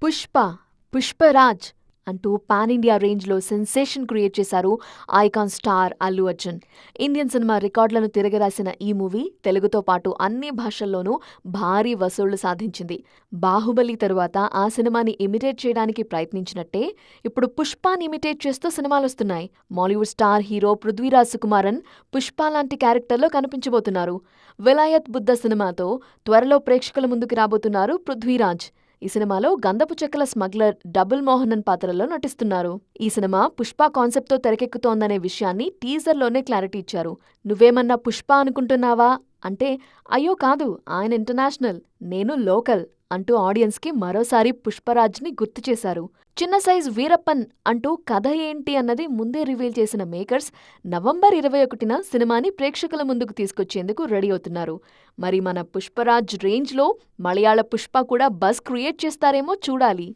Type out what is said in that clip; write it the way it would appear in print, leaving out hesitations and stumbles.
పుష్ప, పుష్పరాజ్ అంటూ pan India రేంజ్లో sensation create చేశారు icon star Allu Arjun. Indian cinema రికార్డులను తిరగరాసిన ఈ మూవీ తెలుగుతో పాటు అన్ని భాషల్లోనూ భారీ వసూళ్లు సాధించింది. బాహుబలి తరువాత ఆ సినిమాని ఇమిటేట్ చేయడానికి ప్రయత్నించినట్టే ఇప్పుడు పుష్పాని ఇమిటేట్ చేస్తూ సినిమాలొస్తున్నాయి. మాలీవుడ్ స్టార్ హీరో పృథ్వీరాజ్ సుకుమారన్ పుష్ప లాంటి క్యారెక్టర్లో కనిపించబోతున్నారు. విలాయత్ బుద్ధ సినిమాతో త్వరలో ప్రేక్షకుల ముందుకు రాబోతున్నారు పృథ్వీరాజ్. ఈ సినిమాలో గంధపు చెక్కల స్మగ్లర్ డబుల్ మోహనన్ పాత్రలో నటిస్తున్నారు. ఈ సినిమా పుష్ప కాన్సెప్ట్తో తెరకెక్కుతోందనే విషయాన్ని టీజర్లోనే క్లారిటీ ఇచ్చారు. నువ్వేమన్నా పుష్ప అనుకుంటున్నావా అంటే, అయ్యో కాదు, ఆయన ఇంటర్నేషనల్, నేను లోకల్ అంటూ ఆడియన్స్కి మరోసారి పుష్పరాజ్ని గుర్తు చేశారు. చిన్న సైజ్ వీరప్పన్ అంటూ కథ ఏంటి అన్నది ముందే రివీల్ చేసిన మేకర్స్ నవంబర్ 21న సినిమాని ప్రేక్షకుల ముందుకు తీసుకొచ్చేందుకు రెడీ అవుతున్నారు. మరి మన పుష్పరాజ్ రేంజ్లో మలయాళ పుష్ప కూడా బజ్ క్రియేట్ చేస్తారేమో చూడాలి.